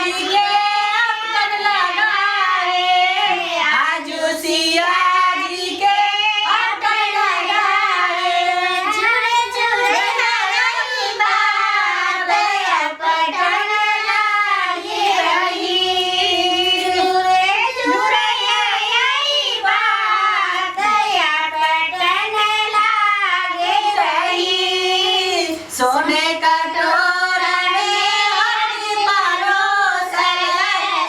जी के अपटन लगाए आजू सिया जी के अपटन लगाए जुड़े जुड़े हरी बात अपटन लागे रही जुड़े जुड़े हरी बात अपटन लागे रही सोने का टोरा में हरदी परोसल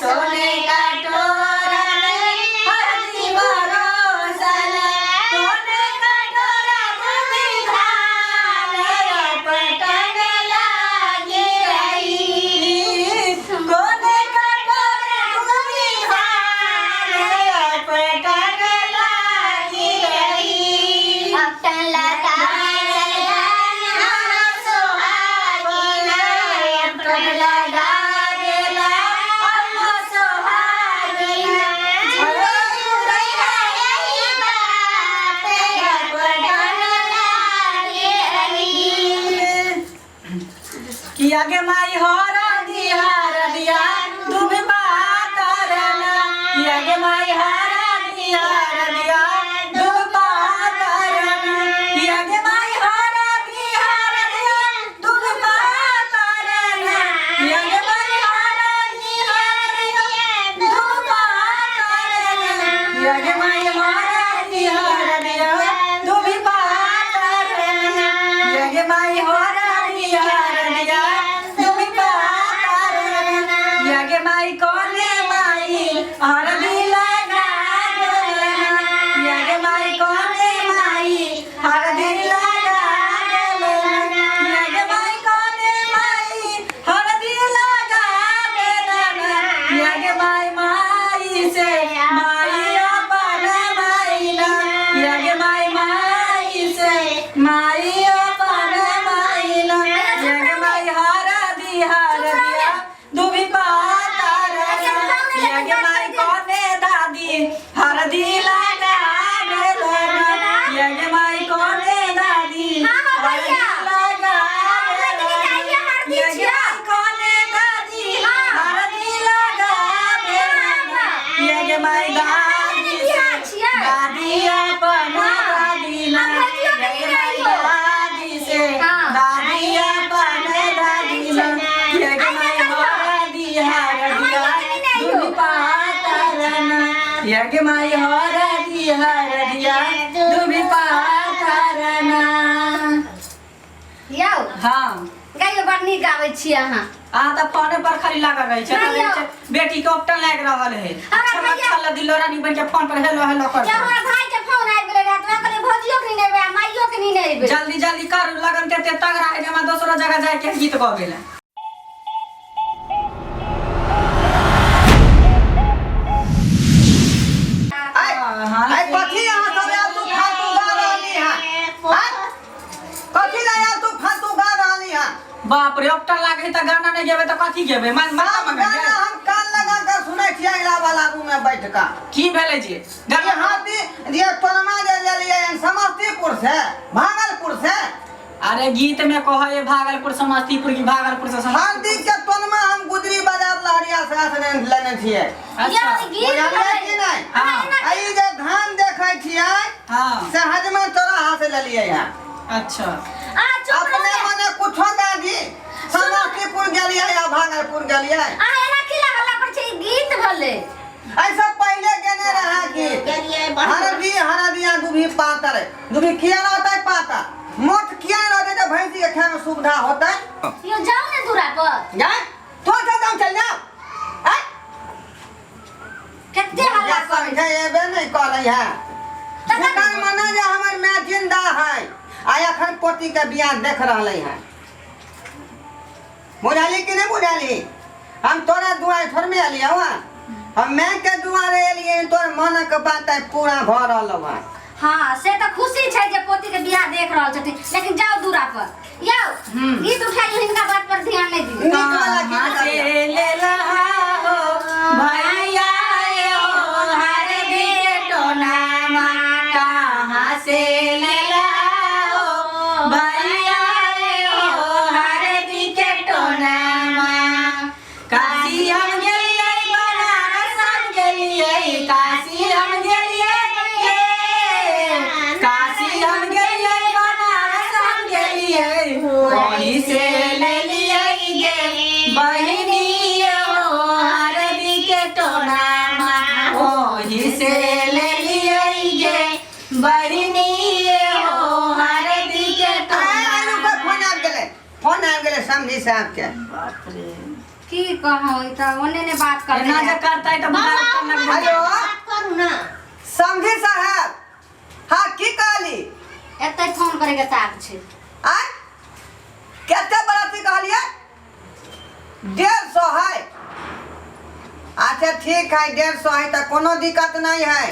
सोने का टोरा में हरदी परोसल सोने का टोरा तुम्हें धान अपटन लागे रही सोने का टोरा तुम्हें धान अपटन लागे रही अपटन लगा अपटन लगा देला अम्मा सोहागिन किया के माई हरदिया दुबी बात करना किया के माई हरदिया दुबी बात करना किया के माई हरदिया दुबी बात करना किया के माई हरदिया दुबी बात करना किया के माई हरदिया दुबी बात करना किया के माई हरदिया दुबी बात करना किया के माई कोने माई हरदी लगा देना किया के माई कोने माई हरदी लगा देना किया के माई कोने माई हरदी लगा देना किया के माई से माई अपन माईला किया के माई से माई अपन माईला किया के माई हरदिया दुबी बात करना किया के माई कोने दादी हरदी लगा देना किया के माई कोने दादी हरदी लगा देना किया के माई कोने दादी हरदी लगा देना किया के माई दादी से दादी अपन दादी ना किया के माई दादी से दादी अपन दादी ना किया के माई हरदिया दुबी बात करना किया के माई हरदिया दुबी बात करना यौ हाँ गाइयो बड़ नीक गाबै छी अहाँ अहाँ तऽ फोने पर खाली लगा गई छै नहीं यौ। बेटी के उपटन लाग रहल है अच्छा भैया। अच्छा दिलो रानी बन के फोन पर हेलो हेलो कर जब हमरा भाई के फोन आबि गेलै रात में कहले भौजियो के नहीं नेबे माइयो के नहीं नेबे जल्दी जल्दी कर लगन के ते तगड़ा है जे हमरा दोसरो जगह जाए के गीत ग गेल आई कथी अहाँ सब आयल तू फालतू गा रहली हां कथी ला आयल तू फालतू गा रहली हां बाप रे उपटन लागे त गाना नहीं गेबे त कथी गेबे मन सब गाना हम कान लगा कर सुनै छी अगला वाला रूम में बैठ का की भेले जी ये हाथी ये तोनमा जे लेलिए समस्तीपुर से भागलपुर से अरे गीत में कहो ये भागलपुर समस्तीपुर की भागलपुर से हाथी के तोनमा हम गुजरी बाजार लहरिया से लेने छिए अच्छा बुझलिए कि नहीं हाँ। आई जे धान देखै छिए हां से हजमा तोरा हाथ से लेलिए यहाँ अच्छा आ चुप अपने रह मने कुछो दादी समस्तीपुर गेलिए या भागलपुर गेलिए आ एना की लागला पर छै गीत भले ऐसा पहले केने रहा कि हरदिया दुभी पातर दुभी किया रहता है पाता मोट किया रहते तो भैंसी के खाए में सुविधा होता है यो जाओ ने दूरा पर जाए तो दाम चल जाओ हैं कते हल्ला कर समझे एबे नहीं कर रही है जेकर मने जे हमर मां जिंदा है आ एखन पोती के बियाह देख रहले हैं बुझाली कि नहीं बुझाली हम तोरा दुआर थोड़ में अलिया हुआ हम मैं के दुआरे एलिए तोर मन के बात पूरा भ रहल बा हां से तो खुशी छै जे पोती के बियाह देख रहल छथिन लेकिन जाओ दूरा पर यो गीत उठाइयो हिनका बात पर ध्यान नहीं दियो नीक वाला गीत से ले लहा हो भैया हो हर बेटो नामा कहाँ से ले लहा हो भैया हो हर बेटो नामा काशिया समझी साहब के बाप रे की कहो ई त ओने ने बात कर ना जे करता है तो बुझा हेलो करू ना समझी साहब हाँ की कहली एतै फोन करे के ताक छै आय केते बराती कहलिए 150 है अच्छा ठीक है 150 है तो कोनो दिक्कत नहीं है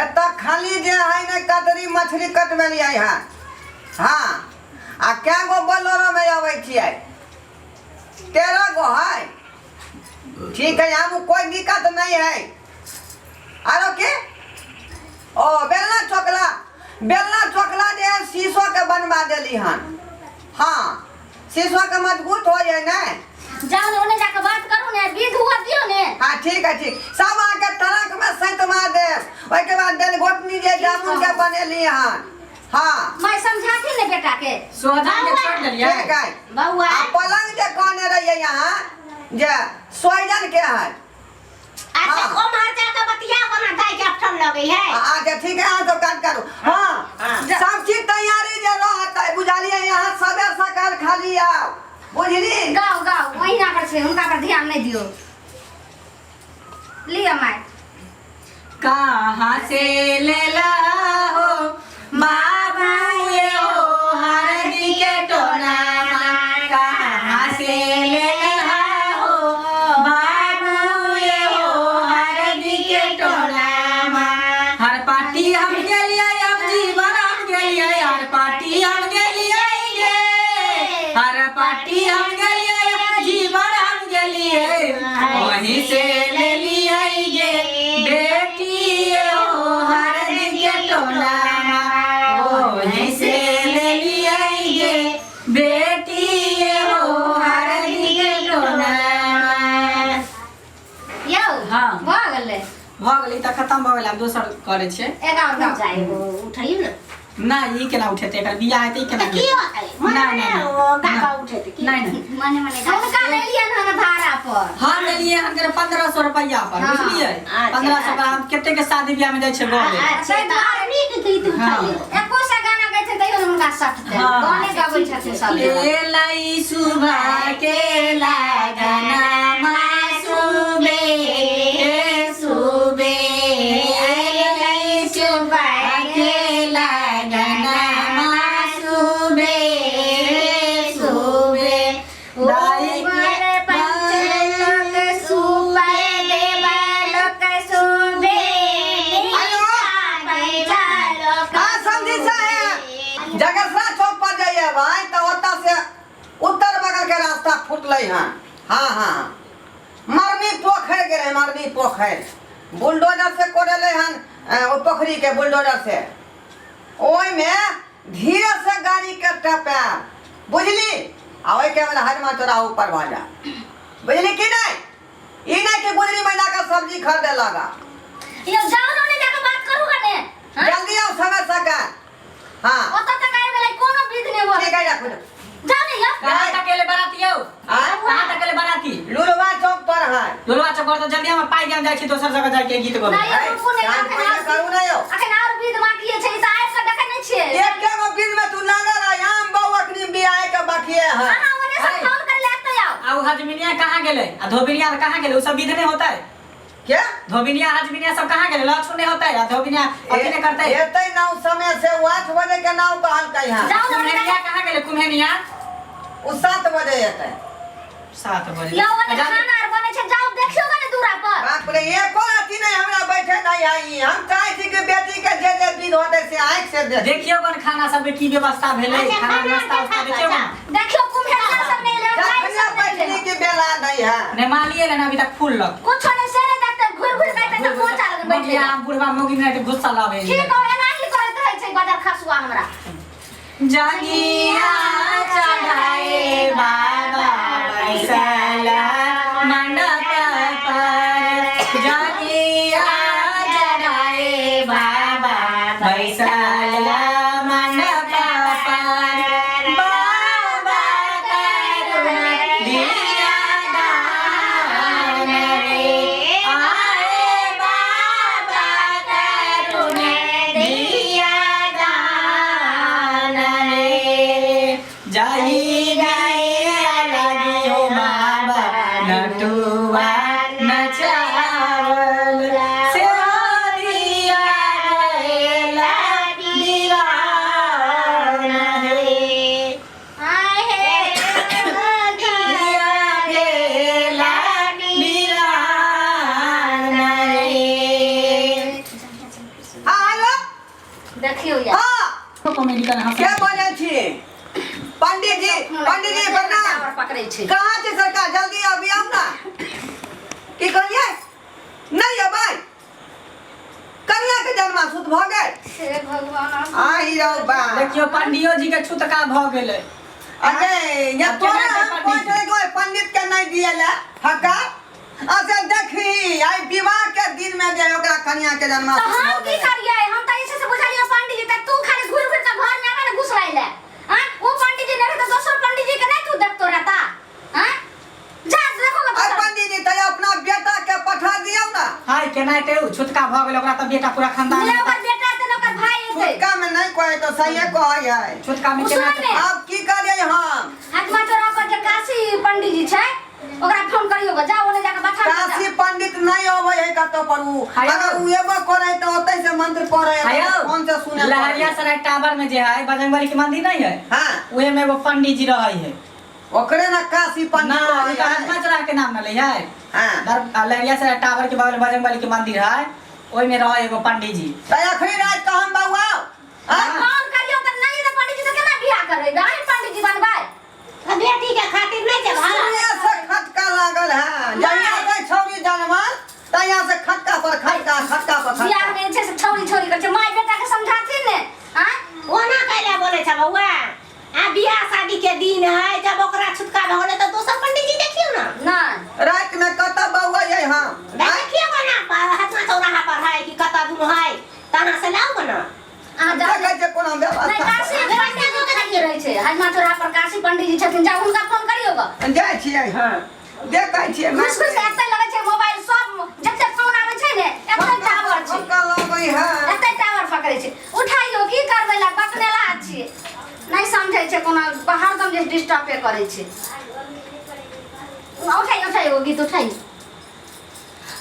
एत खाली जे है ना कतरी मछली कटबे लिए है हाँ आ क्या गो बोलोरो में आवे छियै 13 गो है ठीक है हम कोई दिक्कत नहीं है आरो के ओ बेलना चोकला जे है शीशो के बनवा देली हन हाँ शीशो के मजबूत हो जाए ना जाओ ओने जाके बात करू ने विध हुआ दियो ने हाँ ठीक है ठीक सब आके ट्रक में सैत मार दे ओइ के बाद देल घोटनी जे जामुन के बनेली हन हाँ मैं समझाती ने बेटा के सोजा के छोड़ देलिए ठीक है बउआ आ पलंग जे कहने रहिए यहाँ जे सोइजन के है अच्छा ओ मार जा के बतिया बना दाई के अठन लगे है अच्छा ठीक है हाँ तो काट करू हाँ हाँ। सब चीज तैयारी जे रहत है बुझालिए यहाँ सबेर सकाल खाली आओ बुझली गाओ गाओ महीना पर से उनका पर ध्यान नहीं दियो लिया माय कहाँ से ले ला हो बाबू ये हो हरदी के टोना कहाँ से ले ला हो बाबू ये हो हरदी के टोना हर पार्टी हम के लिए अब जीवन हम के लिए हर पार्टी हम के लिए हर पार्टी हम के लिए जीवन हम के लिए वहीं से ले लिए बेटी हो हरदी के टोला वहीं से ले लिए बेटी हो हरदी के टोला यो हाँ। भ गेलै भ गेलै त खत्म भ गेलै आब दोसर करे छै 11 गाँव जाए उठाइयो ना ना ई केना उठेतै एकर बियाह हेतै केना की होतै मने ओ गागा उठे त की नहीं मने उनका ले लिया ना भाड़ा पर हम लेलिए हनकर 1500 रुपया पर हाँ। बुझलिए अच्छा। 1500 पर हम कते के शादी ब्याह में जाय छै गावे अच्छा त आदमी के की तू उठाइयो एको सा गाना गाइ छै तैयो ने उनका सटते हाँ। गाने गाबै छथिन सब एलाई सुबह के लगना मासुबे सुबे एलाई सुबह के लगना मासुबे सुबे दाई ऊपर पंचलोक सुबह देवलोक सुबे हेलो बैलोक हाँ समझी साहब जगसरा चौक पर जाइए भाई तो ओता से उत्तर बगल के रास्ता फुटले हैं हाँ हाँ मरनी पोखर गेले मरनी पोखर बुलडोजर से कोड़ले हन ओ पोखरी के बुलडोजर से ओई में धीरे से गाड़ी के टपा बुझली आ ओई के वाला हरमा तोरा ऊपर भाजा बुझली कि नहीं ई नहीं कि गुजरी महीना का सब्जी खरीदे लगा यो जाओ ने जाके बात करू ने जल्दी आओ समय सका हाँ ओत तक आए वाला कोनो विध ने हो ठीक है रखो जाओ ने यो कहां तक ले बाराती हो हाँ? कहां तक ले बाराती लुलवा चौक पर है लोलवा चौक तो जल्दी हम पाई जाम जाय छी दोसर जगह जाय के गीत गावे नहीं यो रुकू ने काम पहले करू ना यो अखन और विध बाकी छै त आइ से देखे नै छियै एक के गो बिल में तू लगा रहा हम बहु अखनी बियाह के बाकी है हां ओने से फोन कर ले आते आओ आ हजमिनिया कहां गेले आ धोबिनिया कहां गेले उ सब विध नहीं होता है क्या धोबिनिया हजमिनिया सब कहां गेले लक्ष्य नहीं होता है आ धोबिनिया अथी नहीं करते है एतै नाउ समय से 8 बजे के नाउ कहल कहि हां जाओ ने कुम्हेनिया कहां गेले कुम्हेनिया उ 7 बजे एतै 7 बजे यो ओने खाना आर बने छै जाओ देखियो ने दूरा पर बाप रे एको अथी नहीं हमरा बैठे नहीं आई हम चाहे छी कि बेटी के जे दिन होते से आंख से देख देखियो कौन खाना सब में की व्यवस्था भेले खाना व्यवस्था उसका देखियो ना देखियो कुम्हेला सब नहीं ले जखने बैठनी के बेला नहीं है ने मालिए लेना अभी तक फूल लग कुछ ने से नहीं देखते घुर घुर कहते त कोन चाल बैठ बैठिया बुढ़वा मोगी में के गुस्सा लावे ठीक हो एना ही करत रहै छै गदर खसुआ हमरा जागिया चढ़ाए बाबा बैसला मंडप पर जागिया चढ़ाए बाबा बैसला मंडप पर बाबा करुणा दिया दान रे आए बाबा करुणा दिया दान रे जाई गए घिउवा नचावल से दिया गएला दीवान है आए हे दिया गएला दीवान है। हेलो देखियो यार हाँ कॉमेडी का हंस क्या बोले थी पंडित जी प्रणाम टावर पकड़े छे कहाँ छे सरकार जल्दी अभी आओ ना की कहलिए नहीं है भाई कन्या के जन्मा सुत भ गए हे भगवान आई रौ बा देखियो पंडियो जी के छुतका भ गेलै अरे ये अब तोरा केना के हम पंडित? कोई कोई पंडित के नहीं दिएला हका अच्छा देखी आई विवाह के दिन में जे ओकरा कन्या के जन्मा तो हम की करिए हम त ऐसे से बुझालियो पंडित जी त तू खाली घुर घुर के घर में आवे ना घुस रहिले हां वो पंडित जी नहीं तो दोसर पंडित जी के नहीं तू देखतो रहता हां जा देखो आई पंडित जी तो अपना बेटा के पठा दियो ना हाय केना के छुतका भ गेलै ओकरा त बेटा पूरा खानदान मेरा ओकर बेटा त ओकर भाई है छुटका में नहीं कोई तो सही कहै है छुतका में केना के अब की करिए हम हाजमा तोरा पर के काशी पंडित जी छै ओकरा फोन करियो जा ओने जाके बता काशी पंडित नहीं होवे है कतो पर उ हायो। अगर उ एबो करे तो ओतै से मंत्र पढ़े आयो कौन से सुने लहरिया सराय टावर में जे है बजरंगबली के मंदिर नहीं है हां उहे में एगो पंडित जी रहै है ओकरे ना काशी ना पंडित ई कहै तो है। हनुमान चौराहा के नाम न ले है हां लहरिया सराय टावर के बगल में बजरंगबली के मंदिर है ओइ में रहै एगो पंडित जी त अखरी रात कहम बउआ हां फोन करियो त नहीं तो पंडित जी तो केना बियाह करबै गाड़ी पंडित जी बनबै बेटी के खातिर नहीं जब सुनिया से खटका लागल है जहिया से छौरी जन्मल तहिया से खटका पर खटका खटका पर बियाह खटका में छै से छोरी छोरी कर छै माय बेटा के समझाती ने हां ओना कैला बोले छ बउआ आ बियाह शादी के दिन है जब ओकरा छुटका होले तो दोसर पंडित जी देखियो ना ना रात में कत बउआ ये हम देखियो ना हाथमा चौराहा पर है कि कता दूर है तना से लाओ ना आ जा देखै छै कोनो नहीं व्यवस्था काशी पंडित जी के देखिए रहे छै हाजमा तोरा पर काशी पंडित जी छथिन जा हुनका फोन करियो ग जाय छियै हां देखै छियै घुस घुस के एते लगे छै मोबाइल सब जते फोन आबै छै ने एते टावर छै खटका लगै है एते टावर पकड़े छै उठाइयो की करबै ला पकड़ेला छियै नहीं समझै छै कोनो हरदम जे डिस्टर्ब करे छै उठाइयो गीत उठाइयो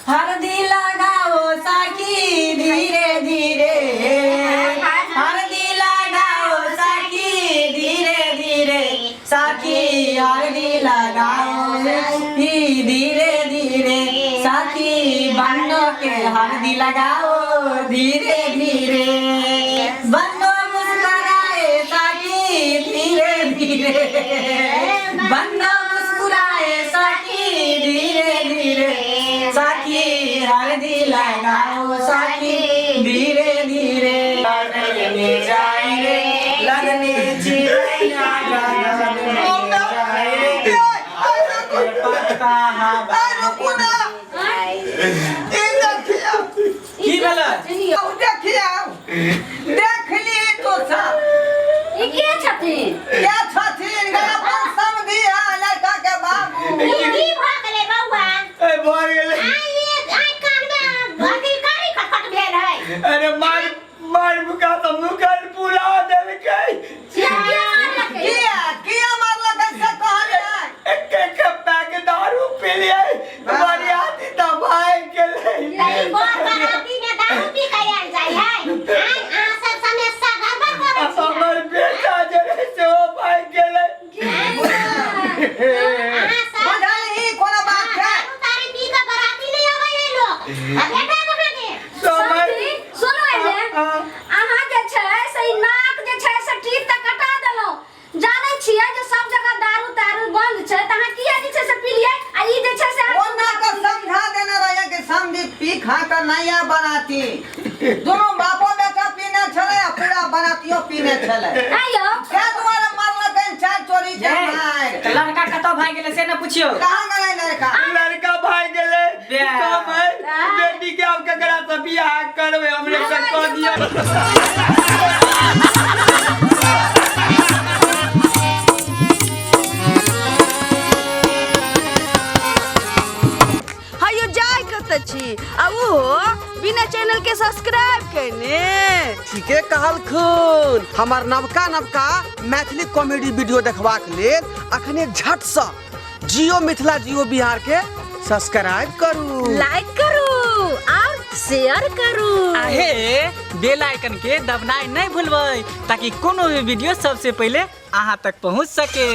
हरदी लगाओ साकी धीरे धीरे हरदी लगाओ साकी धीरे धीरे साकी हरदी लगाओ धीरे धीरे साकी बन्नो के हरदी लगाओ धीरे धीरे बन्नो मुस्कुराए साकी धीरे धीरे बन्नो मुस्कुराए साकी धीरे धीरे साकी हल्दी लगाओ साकी धीरे धीरे लगने जाए रे लगने चिड़ैया लगने जाए रे पक्का हवा की भेलै देखली तो सब ई के छथिन क्या छथिन अपन समझी है लड़का के बाबू की भागले बउआ ए भऽ गेलै आई कान में अथी कारी खटखट भेल है अरे मार मुका तो मुकल पूरा देलकै किया मारलक से कहले एक पैक दारू पी लिए तुम्हारी आती तो भाग गेलै यही बात बराती में दारू पी के आयल जाय है आ सब समस्या गड़बड़ करे अब हमर बेटा जे रहै से ओ भाग गेलै बुझलही कोनो बात है तारी पी के बराती नहीं आवे है लोग आ बेटा कहां के समय सुनो एने अहाँ जे छै से ई नाक जे छै से टीप त कटा देलौ जानै छियै जे सब जगह दारू तारू बंद छै त अहाँ किया जे छै से पी लिए आ ई जे छै से ओना को समझा देने रहे कि समझी पी खा कर नहीं है बनाती दोनों बापो बेटा पीने छले आ पूरा बनातियो पीने छले आयो क्या तुम्हारे मारलक चार चोरी के मार लड़का कतौ भाग गेलै से न पुछियो कहां गए लड़का लड़का भाग गेलै समय बेटी के अब केकरा से बियाह करबै हमरे से कह दिया हायो जाय कत छी आ ओहो बिना चैनल के सब्सक्राइब करने ठीके कहलखुन हमार नवका मैथिली कॉमेडी वीडियो देखबाक लेल अखने झट से जियो मिथिला जियो बिहार के सब्सक्राइब करू, लाइक करू और शेयर करू। आहे बेल आइकन के दबनाई नहीं भूलबै ताकि कोनो भी वीडियो सबसे पहले अहाँ तक पहुँच सके।